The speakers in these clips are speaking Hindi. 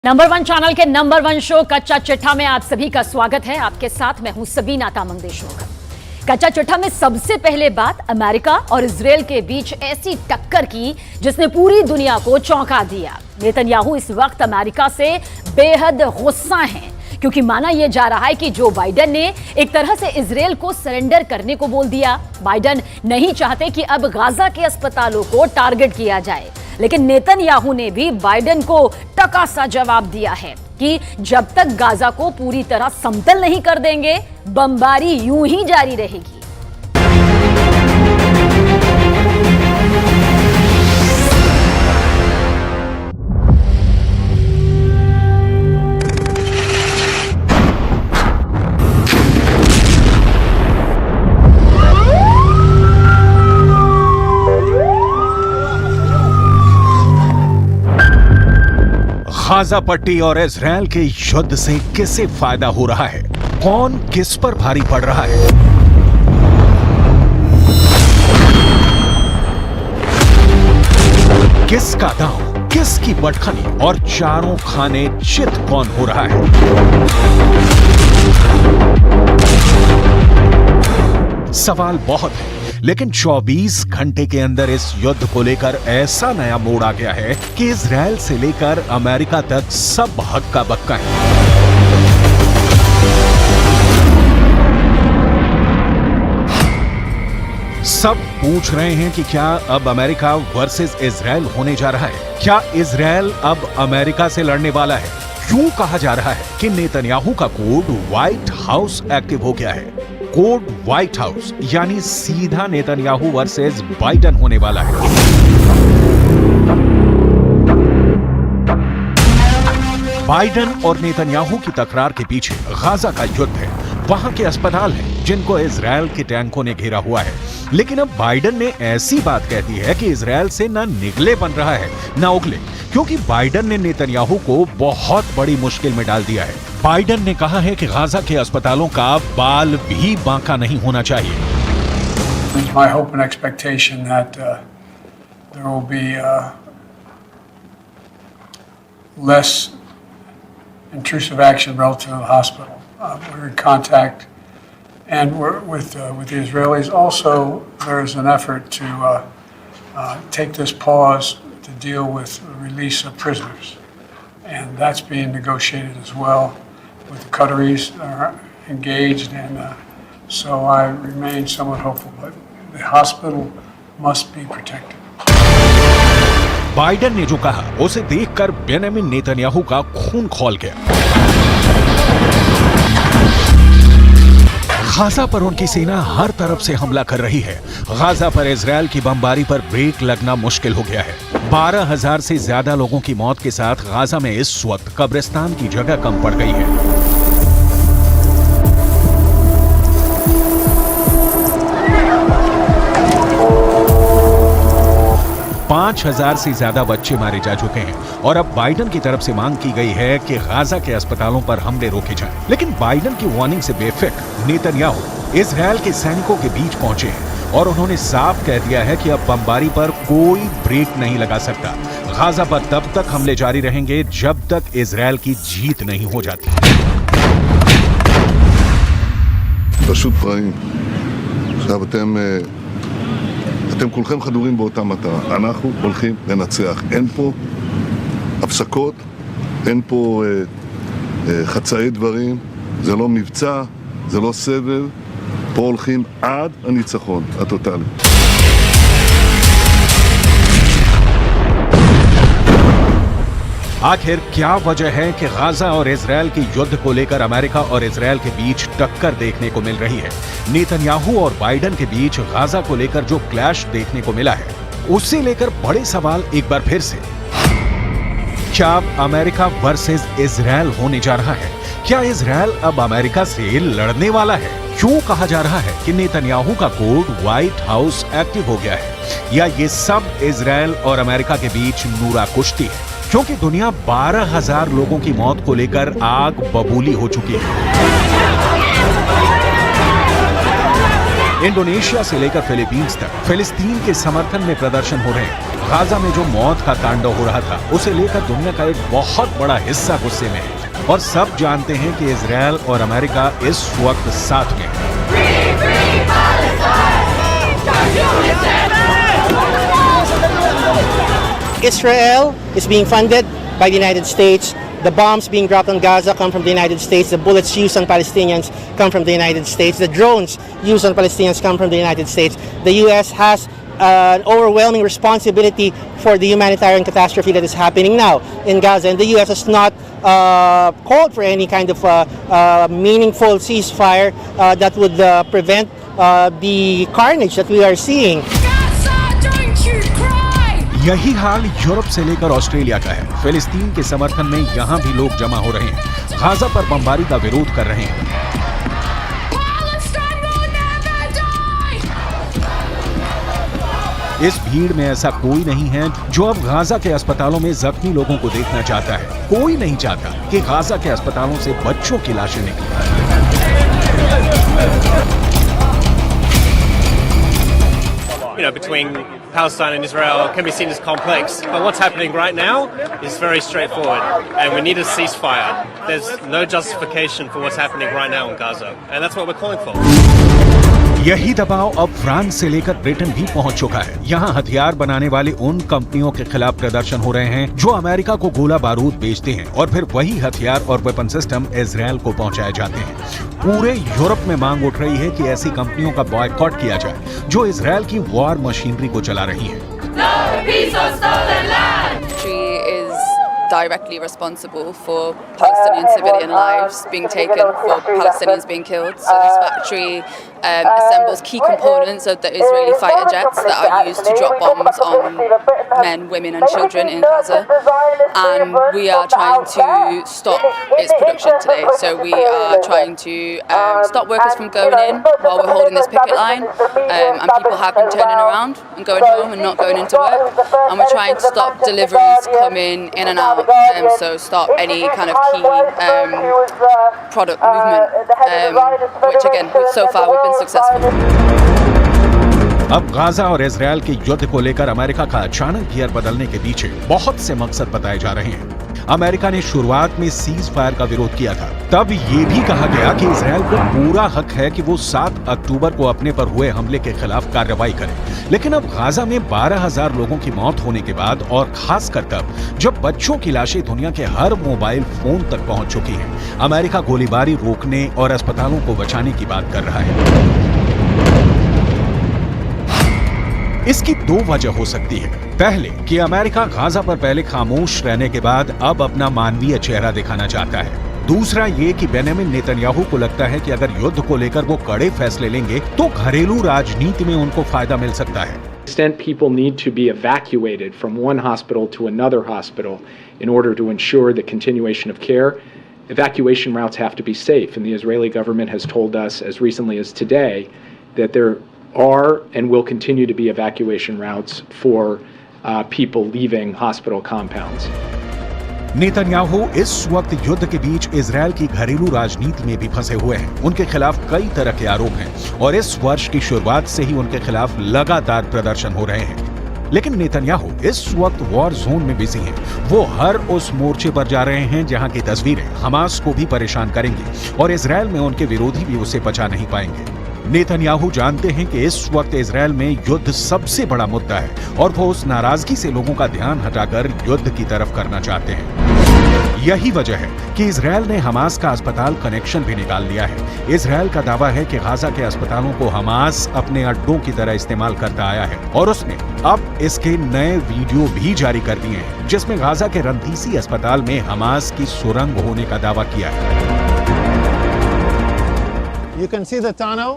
नंबर वन चैनल के नंबर वन शो कच्चा चिट्ठा में आप सभी का स्वागत है। आपके साथ मैं हूं सबीना तामंग देशमुख। कच्चा चिट्ठा में सबसे पहले बात अमेरिका और इजराइल के बीच ऐसी टक्कर की जिसने पूरी दुनिया को चौंका दिया। नेतन्याहू इस वक्त अमेरिका से बेहद गुस्सा हैं क्योंकि माना यह जा रहा है कि जो बाइडेन ने एक तरह से इजराइल को सरेंडर करने को बोल दिया। बाइडेन नहीं चाहते कि अब गाजा के अस्पतालों को टारगेट किया जाए, लेकिन नेतन्याहू ने भी बाइडेन को टका सा जवाब दिया है कि जब तक गाजा को पूरी तरह समतल नहीं कर देंगे, बमबारी यूं ही जारी रहेगी। गाजा पट्टी और इजराइल के युद्ध से किसे फायदा हो रहा है? कौन किस पर भारी पड़ रहा है? किसका दांव, किसकी बटखनी और चारों खाने चित कौन हो रहा है? सवाल बहुत है, लेकिन 24 घंटे के अंदर इस युद्ध को लेकर ऐसा नया मोड़ आ गया है कि इजराइल से लेकर अमेरिका तक सब हक्का बक्का है। सब पूछ रहे हैं कि क्या अब अमेरिका वर्सेस इजराइल होने जा रहा है? क्या इजराइल अब अमेरिका से लड़ने वाला है? क्यों कहा जा रहा है कि नेतन्याहू का कोड व्हाइट हाउस एक्टिव हो गया है? कोड व्हाइट हाउस यानी सीधा नेतन्याहू वर्सेस बाइडेन होने वाला है। बाइडेन और नेतन्याहू की तकरार के पीछे गाजा का युद्ध है। वहां के अस्पताल हैं जिनको इजराइल के टैंकों ने घेरा हुआ है। लेकिन अब बाइडेन ने ऐसी बात कह दी है कि इजराइल से ना निगले बन रहा है ना उगले, क्योंकि बाइडेन ने नेतन्याहू को बहुत बड़ी मुश्किल में डाल दिया है। बाइडेन ने कहा है कि गाजा के अस्पतालों का बाल भी बांका नहीं होना चाहिए। My hope and expectation that there will be less intrusive action relative to the hospital. We're in contact, and we're with the Israelis. Also, there's an effort to take this pause to deal with the release of prisoners, and that's being negotiated as well. With the Qataris are engaged, and so I remain somewhat hopeful. But the hospital must be protected. Biden ने जो कहा उसे देखकर बेंजामिन नेतन्याहू का खून खौल गया। गाजा पर उनकी सेना हर तरफ से हमला कर रही है। गाजा पर इजराइल की बमबारी पर ब्रेक लगना मुश्किल हो गया है। 12,000 से ज्यादा लोगों की मौत के साथ गाजा में इस वक्त कब्रिस्तान की जगह कम पड़ गई है। 5,000 से ज्यादा बच्चे मारे जा चुके हैं और अब बाइडेन की तरफ से मांग की गई है कि गाजा के अस्पतालों पर हमले रोके जाएं। लेकिन बाइडेन की वार्निंग से बेफिक्र नेतन्याहू इजराइल के सैनिकों के बीच पहुंचे हैं और उन्होंने साफ कह दिया है कि अब बमबारी पर कोई ब्रेक नहीं लगा सकता। गाजा पर तब तक हमले जारी रहेंगे जब तक इजराइल की जीत नहीं हो जाती। פשוט רעים. עכשיו אתם כולכם חדורים באותה מטרה. אנחנו הולכים לנצח. אין פה הפסקות, אין פה חצאי דברים, זה לא מבצע, זה לא סבב. פה הולכים עד הניצחון הטוטלי. आखिर क्या वजह है कि गाजा और इजराइल के युद्ध को लेकर अमेरिका और इजराइल के बीच टक्कर देखने को मिल रही है? नेतन्याहू और बाइडेन के बीच गाजा को लेकर जो क्लैश देखने को मिला है, उससे लेकर बड़े सवाल एक बार फिर से। क्या अब अमेरिका वर्सेस इजराइल होने जा रहा है? क्या इजराइल अब अमेरिका से लड़ने वाला है? क्यों कहा जा रहा है कि नेतन्याहू का कोड व्हाइट हाउस एक्टिव हो गया है? या ये सब इजराइल और अमेरिका के बीच नूरा कुश्ती है? क्योंकि दुनिया 12,000 लोगों की मौत को लेकर आग बबूली हो चुकी है। इंडोनेशिया से लेकर फिलीपींस तक फिलिस्तीन के समर्थन में प्रदर्शन हो रहे हैं। गाजा में जो मौत का तांडव हो रहा था, उसे लेकर दुनिया का एक बहुत बड़ा हिस्सा गुस्से में है और सब जानते हैं कि इजराइल और अमेरिका इस वक्त साथ में है। Israel is being funded by the United States. The bombs being dropped on Gaza come from the United States. The bullets used on Palestinians come from the United States. The drones used on Palestinians come from the United States. The U.S. has an overwhelming responsibility for the humanitarian catastrophe that is happening now in Gaza. And the U.S. has not called for any kind of meaningful ceasefire that would prevent the carnage that we are seeing. यही हाल यूरोप से लेकर ऑस्ट्रेलिया का है। फिलिस्तीन के समर्थन में यहाँ भी लोग जमा हो रहे हैं, गाजा पर बमबारी का विरोध कर रहे हैं। इस भीड़ में ऐसा कोई नहीं है जो अब गाजा के अस्पतालों में जख्मी लोगों को देखना चाहता है। कोई नहीं चाहता कि गाजा के अस्पतालों से बच्चों की लाशें निकलें। You know, between Palestine and Israel can be seen as complex, but what's happening right now is very straightforward, and we need a ceasefire. There's no justification for what's happening right now in Gaza, and that's what we're calling for. यही दबाव अब फ्रांस से लेकर ब्रिटेन भी पहुंच चुका है। यहाँ हथियार बनाने वाली उन कंपनियों के खिलाफ प्रदर्शन हो रहे हैं जो अमेरिका को गोला बारूद बेचते हैं और फिर वही हथियार और वेपन सिस्टम इजराइल को पहुंचाए जाते हैं। पूरे यूरोप में मांग उठ रही है कि ऐसी कंपनियों का बॉयकॉट किया जाए जो इजराइल की वॉर मशीनरी को चला रही है। Directly responsible for Palestinian civilian lives being taken, for Palestinians being killed. So this factory assembles key components of the Israeli fighter jets that are used to drop bombs on men, women and children in Gaza. And we are trying to stop its production today. So we are trying to stop workers from going in while we're holding this picket line. And people have been turning around and going home and not going into work. And we're trying to stop deliveries coming in and out. So stop any kind of key product movement, which again, so far we've been successful. अब गाजा और इजराइल के युद्ध को लेकर अमेरिका का अचानक गियर बदलने के पीछे बहुत से मकसद बताए जा रहे हैं। अमेरिका ने शुरुआत में सीज फायर का विरोध किया था। तब ये भी कहा गया कि इजराइल को पूरा हक है कि वो 7 अक्टूबर को अपने पर हुए हमले के खिलाफ कार्रवाई करे। लेकिन अब गाजा में 12,000 लोगों की मौत होने के बाद और खासकर तब जब बच्चों की लाशें दुनिया के हर मोबाइल फोन तक पहुंच चुकी हैं, अमेरिका गोलीबारी रोकने और अस्पतालों को बचाने की बात कर रहा है। इसकी 2 वजह हो सकती है। पहले कि अमेरिका गाजा पर पहले खामोश रहने के बाद अब अपना मानवीय चेहरा दिखाना चाहता है। दूसरा ये कि बेंजामिन नेतन्याहू को लगता है कि अगर युद्ध को लेकर वो कड़े फैसले लेंगे तो घरेलू राजनीति में उनको फायदा मिल सकता है। extent people need to be evacuated from one hospital to another hospital in order to ensure the continuation of care, evacuation routes have to be safe. And the Israeli government has told us as recently as today that there are and will continue to be evacuation routes for people leaving hospital compounds. Netanyahu इस वक्त युद्ध के बीच इजराइल की घरेलू राजनीति में भी फंसे हुए हैं। उनके खिलाफ कई तरह के आरोप हैं और इस वर्ष की शुरुआत से ही उनके खिलाफ लगातार प्रदर्शन हो रहे हैं। लेकिन नेतन्याहू इस वक्त वॉर जोन में बिजी हैं। वो हर उस मोर्चे पर जा रहे हैं जहां की तस्वीरें हमास को भी परेशान करेंगी और इजराइल में उनके विरोधी भी उसे बचा नहीं पाएंगे। नेतन्याहू जानते हैं कि इस वक्त इजराइल में युद्ध सबसे बड़ा मुद्दा है और वो उस नाराजगी से लोगों का ध्यान हटाकर युद्ध की तरफ करना चाहते हैं। यही वजह है कि इजराइल ने हमास का अस्पताल कनेक्शन भी निकाल लिया है। इजराइल का दावा है कि गाजा के अस्पतालों को हमास अपने अड्डों की तरह इस्तेमाल करता आया है और उसने अब इसके नए वीडियो भी जारी कर दिए हैं जिसमें गाजा के रंतीसी अस्पताल में हमास की सुरंग होने का दावा किया है। You can see the tunnel.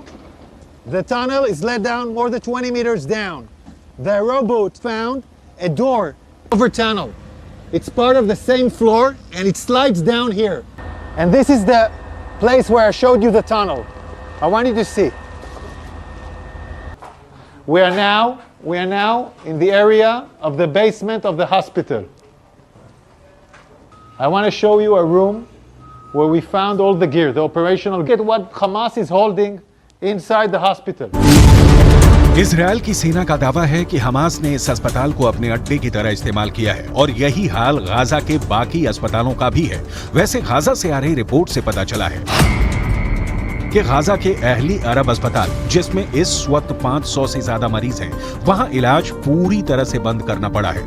The tunnel is let down more than 20 meters down. The rowboat found a door over tunnel. It's part of the same floor and it slides down here. And this is the place where I showed you the tunnel. I want you to see. We are now in the area of the basement of the hospital. I want to show you a room where we found all the gear, the operational gear, what Hamas is holding inside the hospital. Israel की सेना का दावा है कि हमास ने इस अस्पताल को अपने अड्डे की तरह इस्तेमाल किया है और यही हाल गाजा के बाकी अस्पतालों का भी है। वैसे गाजा से आ रही रिपोर्ट से पता चला है कि गाजा के अहली अरब अस्पताल, जिसमें इस वक्त 500 से ज्यादा मरीज हैं, वहां इलाज पूरी तरह से बंद करना पड़ा है।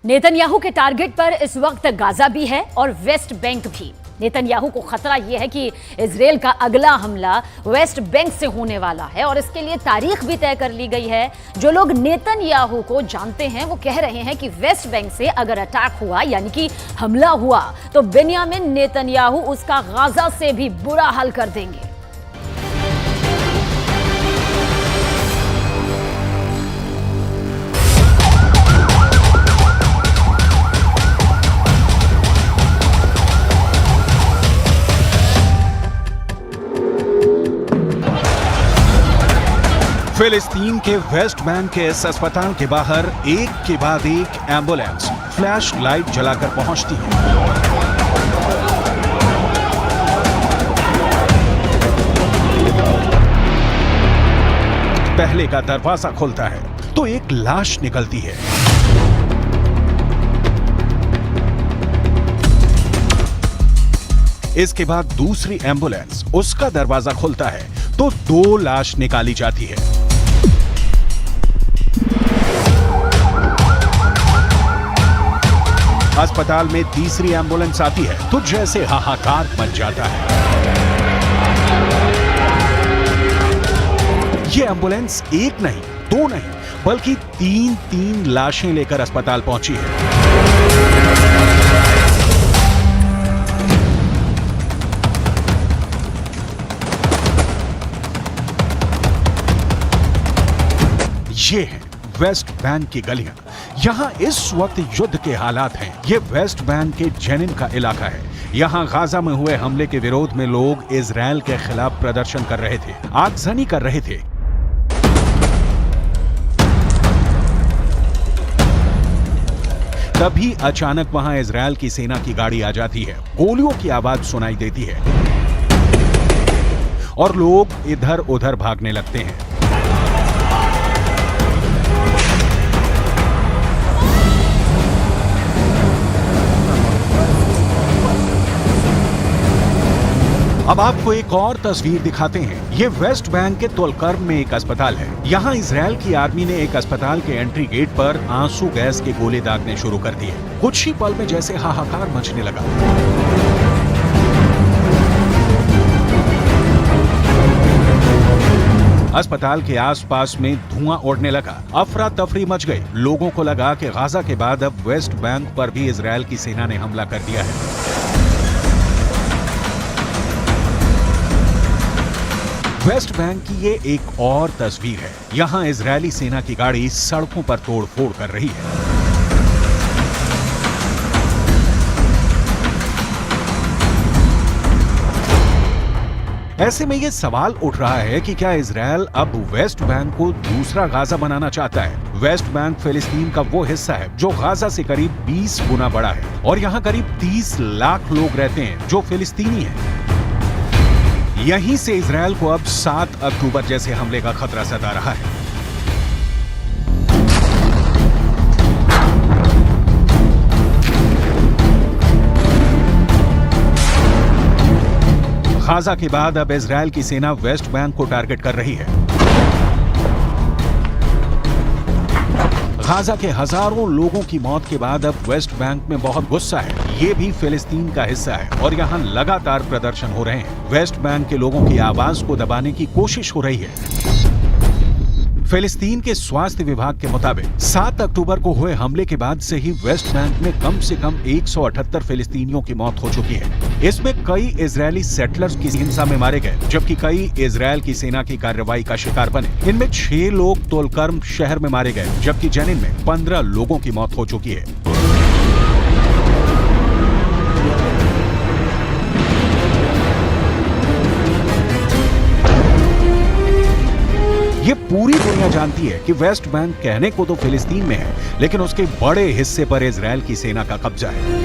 नेतन्याहू के टारगेट पर इस वक्त गाजा भी है और वेस्ट बैंक भी। नेतन्याहू को खतरा यह है कि इजरायल का अगला हमला वेस्ट बैंक से होने वाला है और इसके लिए तारीख भी तय कर ली गई है। जो लोग नेतन्याहू को जानते हैं वो कह रहे हैं कि वेस्ट बैंक से अगर अटैक हुआ यानी कि हमला हुआ तो बेन्यामिन नेतन्याहू उसका गाजा से भी बुरा हाल कर देंगे। फिलिस्तीन के वेस्ट बैंक के इस अस्पताल के बाहर एक के बाद एक एम्बुलेंस फ्लैश लाइट जलाकर पहुंचती है। पहले का दरवाजा खुलता है तो एक लाश निकलती है। इसके बाद दूसरी एम्बुलेंस, उसका दरवाजा खुलता है तो 2 लाश निकाली जाती है। अस्पताल में तीसरी एम्बुलेंस आती है तो जैसे हाहाकार मच जाता है। ये एम्बुलेंस एक नहीं, 2 नहीं, बल्कि 3 लाशें लेकर अस्पताल पहुंची है। ये है वेस्ट बैंक की गलियां। यहां इस वक्त युद्ध के हालात हैं। ये वेस्ट बैंक के जेनिन का इलाका है। यहां गाजा में हुए हमले के विरोध में लोग इजरायल के खिलाफ प्रदर्शन कर रहे थे, आगजनी कर रहे थे। तभी अचानक वहां इजरायल की सेना की गाड़ी आ जाती है, गोलियों की आवाज सुनाई देती है और लोग इधर उधर भागने लगते हैं। अब आपको एक और तस्वीर दिखाते हैं। ये वेस्ट बैंक के तुलकर्म में एक अस्पताल है। यहाँ इजरायल की आर्मी ने एक अस्पताल के एंट्री गेट पर आंसू गैस के गोले दागने शुरू कर दिए। कुछ ही पल में जैसे हाहाकार मचने लगा। अस्पताल के आसपास में धुआं उड़ने लगा, अफरा तफरी मच गई। लोगों को लगा कि गाजा के बाद अब वेस्ट बैंक पर भी इजरायल की सेना ने हमला कर दिया है। वेस्ट बैंक की ये एक और तस्वीर है। यहाँ इजरायली सेना की गाड़ी सड़कों पर तोड़फोड़ कर रही है। ऐसे में ये सवाल उठ रहा है कि क्या इजरायल अब वेस्ट बैंक को दूसरा गाजा बनाना चाहता है? वेस्ट बैंक फिलिस्तीन का वो हिस्सा है जो गाजा से करीब 20 गुना बड़ा है और यहाँ करीब 30 लाख लोग रहते हैं जो फिलिस्तीनी हैं। यहीं से इजरायल को अब 7 अक्टूबर जैसे हमले का खतरा सता रहा है। गाजा के बाद अब इजरायल की सेना वेस्ट बैंक को टारगेट कर रही है। गाजा के हजारों लोगों की मौत के बाद अब वेस्ट बैंक में बहुत गुस्सा है। ये भी फिलिस्तीन का हिस्सा है और यहाँ लगातार प्रदर्शन हो रहे हैं। वेस्ट बैंक के लोगों की आवाज को दबाने की कोशिश हो रही है। फिलिस्तीन के स्वास्थ्य विभाग के मुताबिक 7 अक्टूबर को हुए हमले के बाद से ही वेस्ट बैंक में कम से कम 178 फिलिस्तीनियों की मौत हो चुकी है। इसमें कई इजरायली सेटलर्स की हिंसा में मारे गए, जबकि कई इजरायल की सेना की कार्रवाई का शिकार बने। इनमें 6 लोग तुलकर्म शहर में मारे गए, जबकि जेनिन में 15 लोगों की मौत हो चुकी है। ये पूरी दुनिया जानती है कि वेस्ट बैंक कहने को तो फिलिस्तीन में है, लेकिन उसके बड़े हिस्से पर इजरायल की सेना का कब्जा है।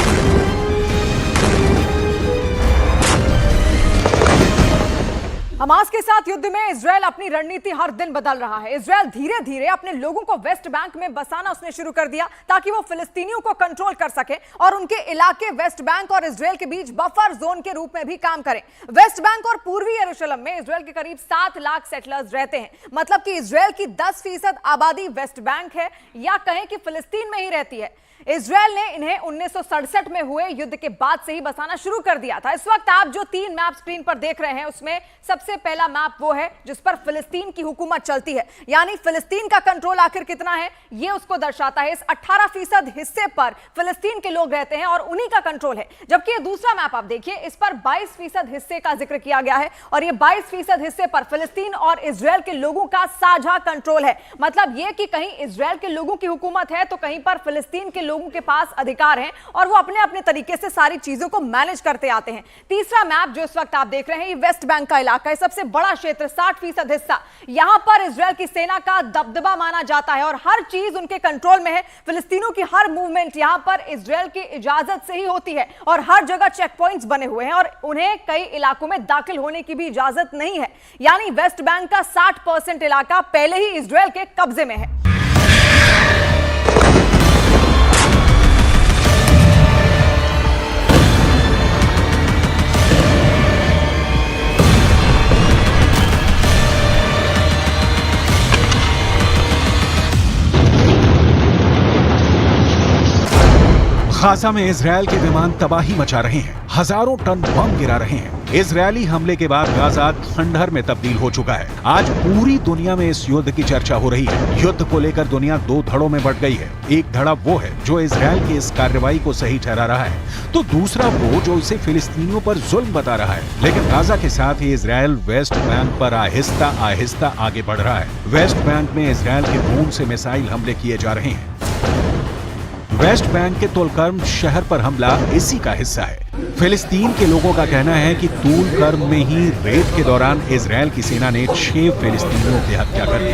हमास के साथ युद्ध में इजरायल अपनी रणनीति हर दिन बदल रहा है। इजरायल धीरे धीरे अपने लोगों को वेस्ट बैंक में बसाना उसने शुरू कर दिया ताकि वो फिलिस्तीनियों को कंट्रोल कर सके और उनके इलाके वेस्ट बैंक और इजरायल के बीच बफर जोन के रूप में भी काम करें। वेस्ट बैंक और पूर्वी यरूशलेम में इजरायल के करीब 7 लाख सेटलर्स रहते हैं, मतलब कि इजरायल की 10% आबादी वेस्ट बैंक है या कहें कि फिलिस्तीन में ही रहती है। इजरायल ने इन्हें 1967 में हुए युद्ध के बाद से ही बसाना शुरू कर दिया था। इस वक्त आप जो 3 मैप स्क्रीन पर देख रहे हैं उसमें सबसे पहला मैप वो है जिस पर फिलिस्तीन की हुकूमत चलती है, यानी फिलिस्तीन का कंट्रोल आखिर कितना है ये उसको दर्शाता है। इस 18% हिस्से पर फिलिस्तीन के लोग रहते हैं और उन्हीं का कंट्रोल है। जबकि ये दूसरा मैप आप देखिए, इस पर 22% हिस्से का जिक्र किया गया है और ये 22% हिस्से पर फिलिस्तीन और इजरायल के लोगों का साझा कंट्रोल है। मतलब ये कि कहीं इजरायल के लोगों की हुकूमत है तो कहीं पर फिलिस्तीन के लोगों के पास अधिकार हैं और वो अपने अपने तरीके से सारी चीजों को मैनेज करते आते हैं। तीसरा मैप जो इस वक्त आप देख रहे हैं ये वेस्ट बैंक का इलाका है, सबसे बड़ा क्षेत्र 60% हिस्सा। यहां पर इजरायल की सेना का दबदबा माना जाता है और हर चीज उनके कंट्रोल में है। फिलिस्तीनों की हर मूवमेंट यहां पर इजरायल की इजाजत से ही होती है और हर जगह चेक पॉइंट्स बने हुए हैं और उन्हें कई इलाकों में दाखिल होने की भी इजाजत नहीं है। यानी वेस्ट बैंक का 60% इलाका पहले ही इजरायल के कब्जे में है। गाजा में इजरायल के विमान तबाही मचा रहे हैं, हजारों टन बम गिरा रहे हैं। इजरायली हमले के बाद गाजा खंडहर में तब्दील हो चुका है। आज पूरी दुनिया में इस युद्ध की चर्चा हो रही है। युद्ध को लेकर दुनिया 2 धड़ों में बंट गई है। एक धड़ा वो है जो इजरायल की इस कार्रवाई को सही ठहरा रहा है, तो दूसरा वो जो इसे फिलिस्तीनियों पर जुल्म बता रहा है। लेकिन गाजा के साथ ही इजरायल वेस्ट बैंक पर आहिस्ता आहिस्ता आगे बढ़ रहा है। वेस्ट बैंक में इजरायल के ड्रोन से मिसाइल हमले किए जा रहे हैं। वेस्ट बैंक के तुलकर्म शहर पर हमला इसी का हिस्सा है। फिलिस्तीन के लोगों का कहना है कि तुलकर्म में ही रेड के दौरान इजरायल की सेना ने 6 फिलिस्तीनियों की हत्या कर दी।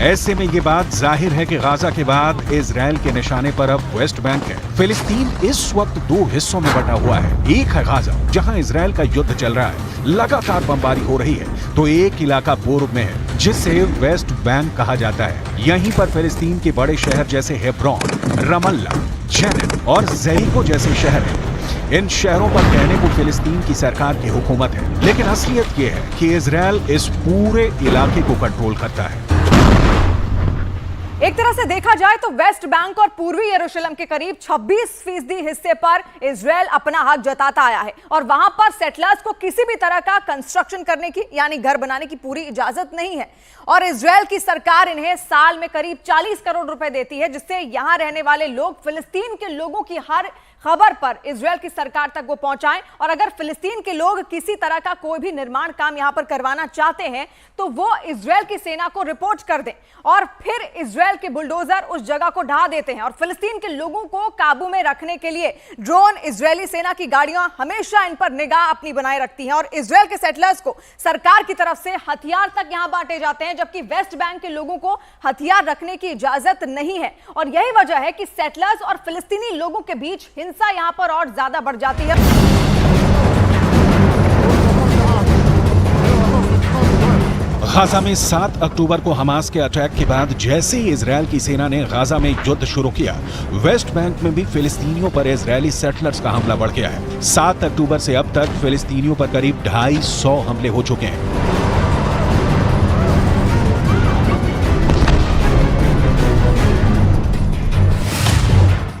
ऐसे में ये बात जाहिर है कि गाजा के बाद इजरायल के निशाने पर अब वेस्ट बैंक है। फिलिस्तीन इस वक्त 2 हिस्सों में बटा हुआ है। एक है गाजा जहां इजरायल का युद्ध चल रहा है, लगातार बमबारी हो रही है, तो एक इलाका पूर्व में है जिसे वेस्ट बैंक कहा जाता है। यहीं पर फिलिस्तीन के बड़े शहर जैसे हेब्रोन, रमल्ला, जेनिन और जेरिको जैसे शहर हैं। इन शहरों पर कहने को फिलिस्तीन की सरकार की हुकूमत है, लेकिन असलियत ये है कि इजरायल इस पूरे इलाके को कंट्रोल करता है। एक तरह से देखा जाए तो वेस्ट बैंक और पूर्वी यरूशलेम के करीब 26% हिस्से पर इजरायल अपना हक जताता आया है और वहां पर सेटलर्स को किसी भी तरह का कंस्ट्रक्शन करने की यानी घर बनाने की पूरी इजाजत नहीं है और इजरायल की सरकार इन्हें साल में करीब 40 करोड़ रुपए देती है, जिससे यहां रहने वाले लोग फिलिस्तीन के लोगों की हर खबर पर इजरायल की सरकार तक वो पहुंचाएं और अगर फिलिस्तीन के लोग किसी तरह का कोई भी निर्माण काम यहां पर करवाना चाहते हैं तो वो इजरायल की सेना को रिपोर्ट कर दें और फिर इजरायल के बुलडोजर उस जगह को ढा देते हैं और फिलिस्तीन के लोगों को काबू में रखने के लिए ड्रोन इजरायली सेना की गाड़ियां हमेशा इन पर निगाह अपनी बनाए रखती हैं और इजरायल के सेटलर्स को सरकार की तरफ से हथियार तक यहां बांटे जाते हैं, जबकि वेस्ट बैंक के लोगों को हथियार रखने की इजाजत नहीं है और यही वजह है कि सेटलर्स और फिलिस्तीनी लोगों के बीच हिंसा यहां पर और ज्यादा बढ़ जाती है। गाजा में 7 अक्टूबर को हमास के अटैक के बाद जैसे ही इजरायल की सेना ने गाजा में युद्ध शुरू किया, वेस्ट बैंक में भी फिलिस्तीनियों पर इजरायली सेटलर्स का हमला बढ़ गया है। 7 अक्टूबर से अब तक फिलिस्तीनियों पर करीब 250 हमले हो चुके हैं।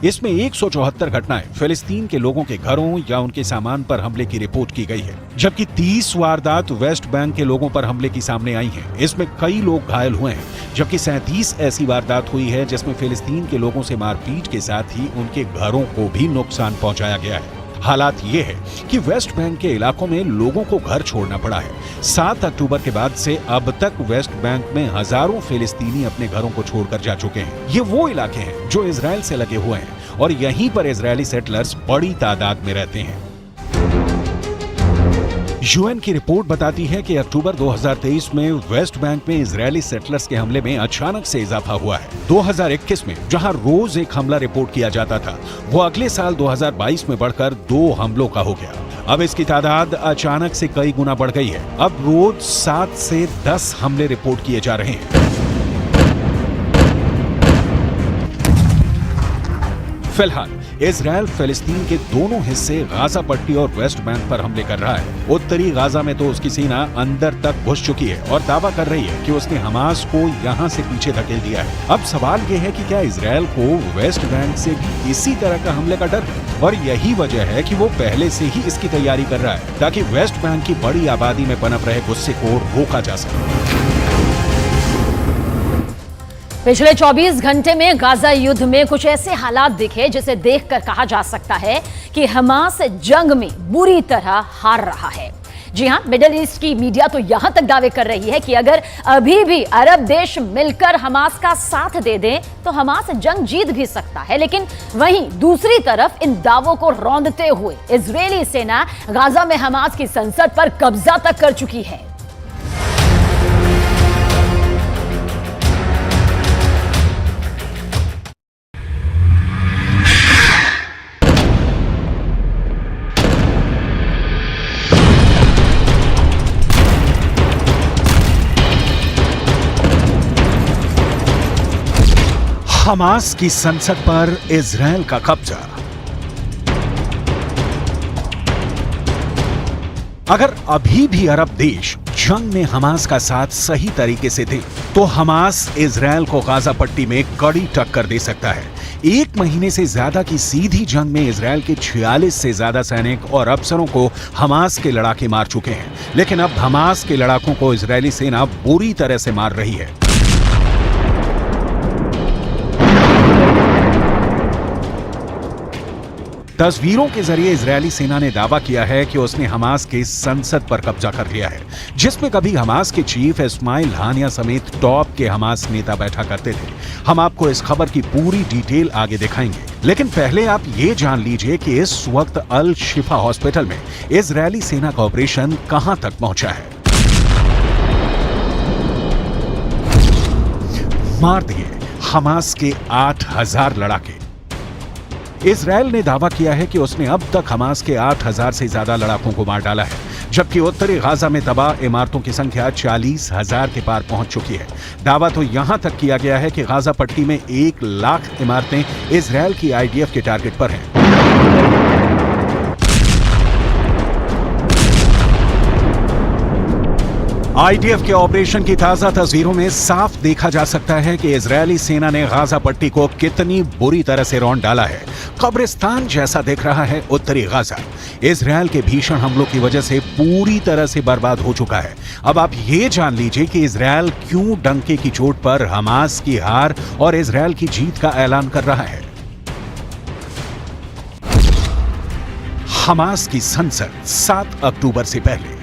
इसमें 174 घटनाएं फिलिस्तीन के लोगों के घरों या उनके सामान पर हमले की रिपोर्ट की गई है, जबकि 30 वारदात वेस्ट बैंक के लोगों पर हमले की सामने आई हैं। इसमें कई लोग घायल हुए हैं, जबकि 37 ऐसी वारदात हुई है जिसमें फिलिस्तीन के लोगों से मारपीट के साथ ही उनके घरों को भी नुकसान पहुंचाया गया है। हालात ये है कि वेस्ट बैंक के इलाकों में लोगों को घर छोड़ना पड़ा है। 7 अक्टूबर के बाद से अब तक वेस्ट बैंक में हजारों फिलिस्तीनी अपने घरों को छोड़कर जा चुके हैं। ये वो इलाके हैं जो इजरायल से लगे हुए हैं और यहीं पर इजरायली सेटलर्स बड़ी तादाद में रहते हैं। यूएन की रिपोर्ट बताती है कि अक्टूबर 2023 में वेस्ट बैंक में इजरायली सेटलर्स के हमले में अचानक से इजाफा हुआ है। 2021 में जहां रोज एक हमला रिपोर्ट किया जाता था, वो अगले साल 2022 में बढ़कर 2 हमलों का हो गया। अब इसकी तादाद अचानक से कई गुना बढ़ गई है। अब रोज 7 से 10 हमले रिपोर्ट किए जा रहे हैं। फिलहाल इजरायल फिलिस्तीन के दोनों हिस्से गाजा पट्टी और वेस्ट बैंक पर हमले कर रहा है। उत्तरी गाजा में तो उसकी सेना अंदर तक घुस चुकी है और दावा कर रही है कि उसने हमास को यहां से पीछे धकेल दिया है। अब सवाल यह है कि क्या इजरायल को वेस्ट बैंक से भी इसी तरह का हमले का डर है? और यही वजह है कि वो पहले से ही इसकी तैयारी कर रहा है ताकि वेस्ट बैंक की बड़ी आबादी में पनप रहे गुस्से को रोका जा सके। पिछले 24 घंटे में गाजा युद्ध में कुछ ऐसे हालात दिखे जिसे देखकर कहा जा सकता है कि हमास जंग में बुरी तरह हार रहा है। जी हां, मिडिल ईस्ट की मीडिया तो यहां तक दावे कर रही है कि अगर अभी भी अरब देश मिलकर हमास का साथ दे दें तो हमास जंग जीत भी सकता है। लेकिन वहीं दूसरी तरफ इन दावों को रौंदते हुए इजरायली सेना गाजा में हमास की संसद पर कब्जा तक कर चुकी है। हमास की संसद पर इजरायल का कब्जा। अगर अभी भी अरब देश जंग में हमास का साथ सही तरीके से दे तो हमास इजरायल को गाजा पट्टी में कड़ी टक्कर दे सकता है। 1 महीने से ज्यादा की सीधी जंग में इजरायल के 46 से ज्यादा सैनिक और अफसरों को हमास के लड़ाके मार चुके हैं। लेकिन अब हमास के लड़ाकों को इजरायली सेना बुरी तरह से मार रही है। तस्वीरों के जरिए इजरायली सेना ने दावा किया है कि उसने हमास के संसद पर कब्जा कर लिया है, जिसमें कभी हमास के चीफ इस्माइल हानिया समेत टॉप के हमास नेता बैठा करते थे। हम आपको इस खबर की पूरी डिटेल आगे दिखाएंगे, लेकिन पहले आप ये जान लीजिए कि इस वक्त अल शिफा हॉस्पिटल में इजरायली सेना का ऑपरेशन कहां तक पहुंचा है। मार दिए हमास के 8000 लड़ाके। इजरायल ने दावा किया है कि उसने अब तक हमास के 8000 से ज्यादा लड़ाकों को मार डाला है, जबकि उत्तरी गाजा में तबाह इमारतों की संख्या 40,000 के पार पहुंच चुकी है। दावा तो यहां तक किया गया है कि गाजा पट्टी में 1 लाख इमारतें इजरायल की आईडीएफ के टारगेट पर हैं। आईडीएफ के ऑपरेशन की ताजा तस्वीरों में साफ देखा जा सकता है कि इजरायली सेना ने गाजा पट्टी को कितनी बुरी तरह से रौंद डाला है। कब्रिस्तान जैसा दिख रहा है उत्तरी गाजा। इजरायल के भीषण हमलों की वजह से पूरी तरह से बर्बाद हो चुका है। अब आप ये जान लीजिए कि इजरायल क्यों डंके की चोट पर हमास की हार और इजरायल की जीत का ऐलान कर रहा है। हमास की संसद 7 अक्टूबर से पहले।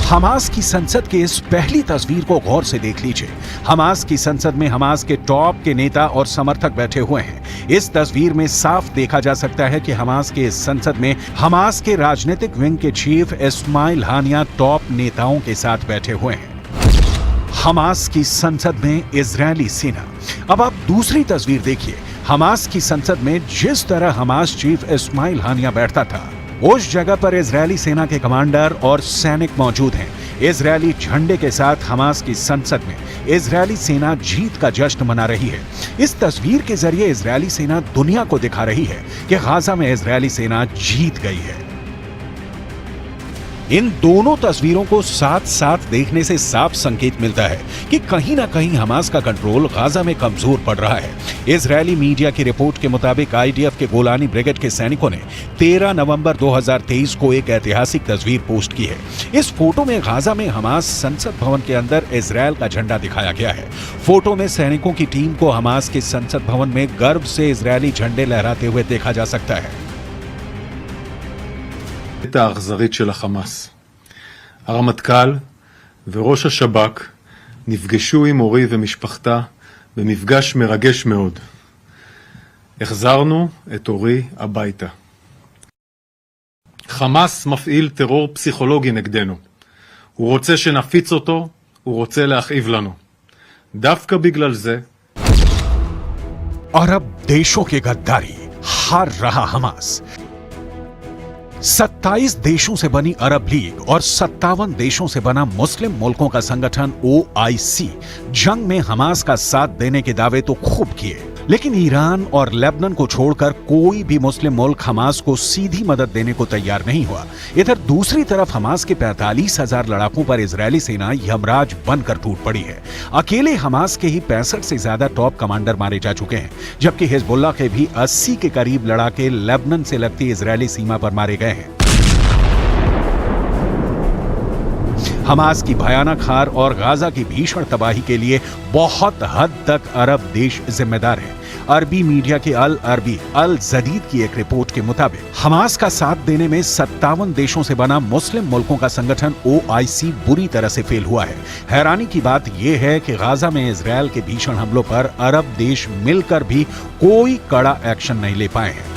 हमास की संसद की इस पहली तस्वीर को गौर से देख लीजिए। हमास की संसद में हमास के टॉप के नेता और समर्थक बैठे हुए हैं। इस तस्वीर में साफ देखा जा सकता है कि हमास के इस संसद में हमास के राजनीतिक विंग के चीफ इस्माइल हानिया टॉप नेताओं के साथ बैठे हुए हैं। हमास की संसद में इजरायली सेना। अब आप दूसरी तस्वीर देखिए। हमास की संसद में जिस तरह हमास चीफ इस्माइल हानिया बैठता था, उस जगह पर इजरायली सेना के कमांडर और सैनिक मौजूद हैं। इजरायली झंडे के साथ हमास की संसद में इजरायली सेना जीत का जश्न मना रही है। इस तस्वीर के जरिए इजरायली सेना दुनिया को दिखा रही है कि गाजा में इजरायली सेना जीत गई है। इन दोनों तस्वीरों को साथ साथ देखने से साफ संकेत मिलता है कि कहीं ना कहीं हमास का कंट्रोल गाजा में कमजोर पड़ रहा है। इजरायली मीडिया की रिपोर्ट के मुताबिक आईडीएफ के गोलानी ब्रिगेड के सैनिकों ने 13 नवंबर 2023 को एक ऐतिहासिक तस्वीर पोस्ट की है। इस फोटो में गाजा में हमास संसद भवन के अंदर इजरायल का झंडा दिखाया गया है। फोटो में सैनिकों की टीम को हमास के संसद भवन में गर्व से इजरायली झंडे लहराते हुए देखा जा सकता है। האכזרית של החמאס. הרמטכ"ל וראש השב"כ נפגשו עם אורי ומשפחתה במפגש מרגש מאוד. החזרנו את אורי הביתה. חמאס מפעיל טרור פסיכולוגי נגדנו. הוא רוצה שנפיץ אותו, הוא רוצה להכאיב לנו. דווקא בגלל זה अरब देशों की गद्दारी, हार रहा हमास। 27 देशों से बनी अरब लीग और 57 देशों से बना मुस्लिम मुल्कों का संगठन OIC जंग में हमास का साथ देने के दावे तो खूब किए, लेकिन ईरान और लेबनान को छोड़कर कोई भी मुस्लिम मुल्क हमास को सीधी मदद देने को तैयार नहीं हुआ। इधर दूसरी तरफ हमास के 45,000 लड़ाकों पर इजरायली सेना यमराज बनकर टूट पड़ी है। अकेले हमास के ही 65 से ज्यादा टॉप कमांडर मारे जा चुके हैं, जबकि हिजबुल्लाह के भी 80 के करीब लड़ाके लेबनान से लगती इजरायली सीमा पर मारे गए हैं। हमास की भयानक हार और गाजा की भीषण तबाही के लिए बहुत हद तक अरब देश जिम्मेदार हैं। अरबी मीडिया के अल अरबी अल जदीद की एक रिपोर्ट के मुताबिक हमास का साथ देने में 57 देशों से बना मुस्लिम मुल्कों का संगठन OIC बुरी तरह से फेल हुआ है। हैरानी की बात यह है कि गाजा में इजरायल के भीषण हमलों पर अरब देश मिलकर भी कोई कड़ा एक्शन नहीं ले पाए हैं।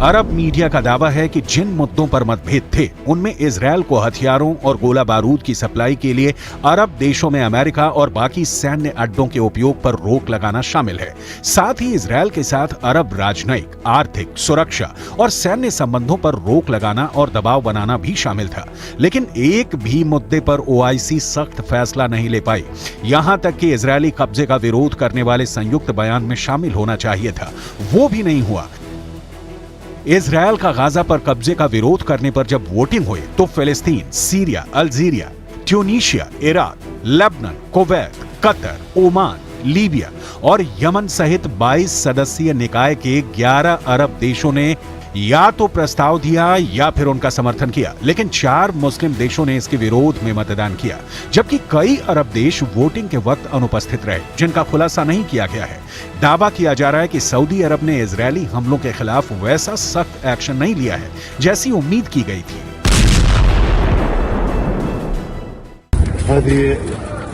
अरब मीडिया का दावा है कि जिन मुद्दों पर मतभेद थे उनमें इजरायल को हथियारों और गोला बारूद की सप्लाई के लिए अरब देशों में अमेरिका और बाकी सैन्य अड्डों के उपयोग पर रोक लगाना शामिल है। साथ ही इजरायल के साथ अरब राजनयिक, आर्थिक, सुरक्षा और सैन्य संबंधों पर रोक लगाना और दबाव बनाना भी शामिल था। लेकिन एक भी मुद्दे पर OIC सख्त फैसला नहीं ले पाई। यहां तक कि इजरायली कब्जे का विरोध करने वाले संयुक्त बयान में शामिल होना चाहिए था, वो भी नहीं हुआ। इजरायल का गाजा पर कब्जे का विरोध करने पर जब वोटिंग हुई तो फिलिस्तीन, Syria, Algeria, Tunisia, Iraq, Lebanon, Kuwait, Qatar, Oman, Libya और यमन सहित 22 सदस्यीय निकाय के 11 अरब देशों ने या तो प्रस्ताव दिया या फिर उनका समर्थन किया, लेकिन 4 मुस्लिम देशों ने इसके विरोध में मतदान किया, जबकि कई अरब देश वोटिंग के वक्त अनुपस्थित रहे, जिनका खुलासा नहीं किया गया है। दावा किया जा रहा है कि सऊदी अरब ने इजरायली हमलों के खिलाफ वैसा सख्त एक्शन नहीं लिया है जैसी उम्मीद की गई थी।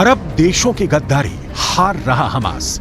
अरब देशों की गद्दारी, हार रहा हमास।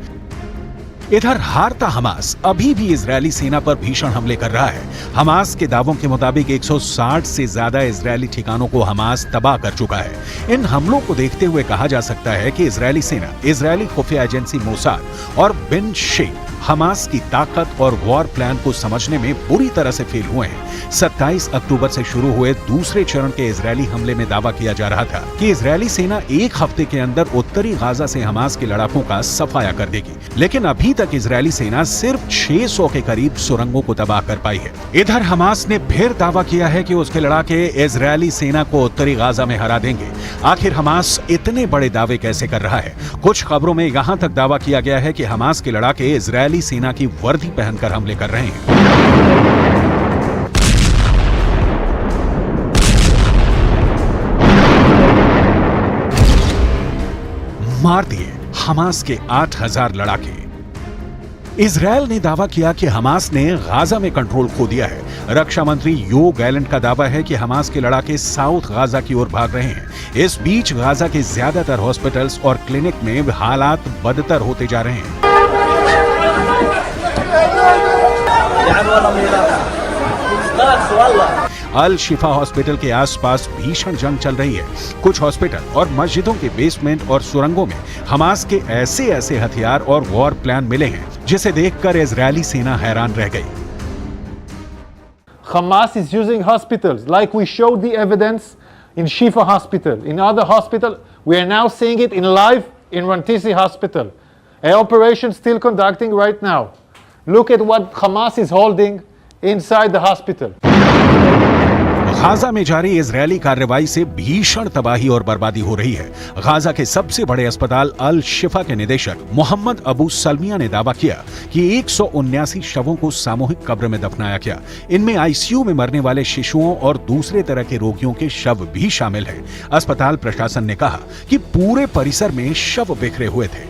इधर हारता हमास अभी भी इजरायली सेना पर भीषण हमले कर रहा है। हमास के दावों के मुताबिक 160 से ज्यादा इजरायली ठिकानों को हमास तबाह कर चुका है। इन हमलों को देखते हुए कहा जा सकता है कि इजरायली सेना, इजरायली खुफिया एजेंसी मोसाद और बिन शेख हमास की ताकत और वॉर प्लान को समझने में बुरी तरह से फेल हुए हैं। 27 अक्टूबर से शुरू हुए दूसरे चरण के इजरायली हमले में दावा किया जा रहा था कि इजरायली सेना एक हफ्ते के अंदर उत्तरी गाजा से हमास के लड़ाकों का सफाया कर देगी, लेकिन अभी तक इजरायली सेना सिर्फ 600 के करीब सुरंगों को तबाह कर पाई है। इधर हमास ने फिर दावा किया है कि उसके लड़ाके इजरायली सेना को उत्तरी गाजा में हरा देंगे। आखिर हमास इतने बड़े दावे कैसे कर रहा है? कुछ खबरों में यहां तक दावा किया गया है कि हमास के लड़ाके इजरायली सेना की वर्दी पहनकर हमले कर रहे हैं। मार दिए हमास के 8,000 लड़ाके। इजरायल ने दावा किया कि हमास ने गाजा में कंट्रोल खो दिया है। रक्षा मंत्री यो गैलेंट का दावा है कि हमास के लड़ाके साउथ गाजा की ओर भाग रहे हैं। इस बीच गाजा के ज्यादातर हॉस्पिटल्स और क्लिनिक में हालात बदतर होते जा रहे हैं। अल शिफा हॉस्पिटल के आसपास भीषण जंग चल रही है। कुछ हॉस्पिटल और मस्जिदों के बेसमेंट और सुरंगों में हमास के ऐसे हथियार और वॉर प्लान मिले हैं जिसे देखकर इजरायली सेना हैरान रह गई। Hamas is using hospitals like we showed the evidence in Shifa Hospital. In other hospital, we are now seeing it in live in Rantisi Hospital. An operation still conducting right now. Look at what Hamas is holding inside the hospital. Gaza में जारी इजरायली कार्रवाई से भीषण तबाही और बर्बादी हो रही है। गाजा के सबसे बड़े अस्पताल अल शिफा के निदेशक मोहम्मद अबू सलमिया ने दावा किया कि 179 शवों को सामूहिक कब्र में दफनाया गया। इनमें आईसीयू में मरने वाले शिशुओं और दूसरे तरह के रोगियों के शव भी शामिल हैं। अस्पताल प्रशासन ने कहा कि पूरे परिसर में शव बिखरे हुए थे।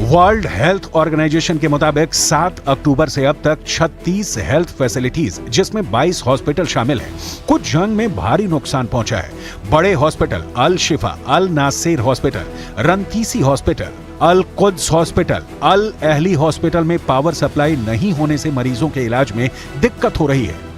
वर्ल्ड हेल्थ ऑर्गेनाइजेशन के मुताबिक 7 अक्टूबर से अब तक 36 हेल्थ फैसिलिटीज जिसमें 22 हॉस्पिटल शामिल हैं, कुछ जंग में भारी नुकसान पहुंचा है। बड़े hospital Al Shifa, Al Nasser hospital, Rantisi hospital, Al Quds hospital, Al Ahli hospital में पावर सप्लाई नहीं होने से मरीजों के इलाज में दिक्कत हो रही है।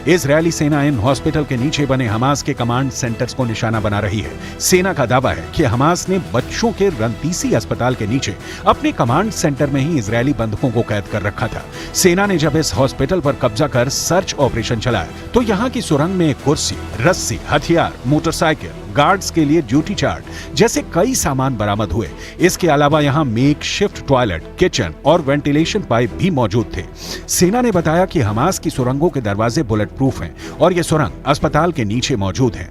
इजरायली सेना इन हॉस्पिटल के नीचे बने हमास के कमांड सेंटर्स को निशाना बना रही है। सेना का दावा है कि हमास ने बच्चों के रंतीसी अस्पताल के नीचे अपने कमांड सेंटर में ही इजरायली बंधकों को कैद कर रखा था। सेना ने जब इस हॉस्पिटल पर कब्जा कर सर्च ऑपरेशन चलाया तो यहाँ की सुरंग में कुर्सी, रस्सी, हथियार, मोटरसाइकिल, गार्ड्स के लिए ड्यूटी चार्ट जैसे कई सामान बरामद हुए। इसके अलावा यहाँ मेक शिफ्ट टॉयलेट, किचन और वेंटिलेशन पाइप भी मौजूद थे। सेना ने बताया कि हमास की सुरंगों के दरवाजे बुलेट प्रूफ हैं और ये सुरंग अस्पताल के नीचे मौजूद है।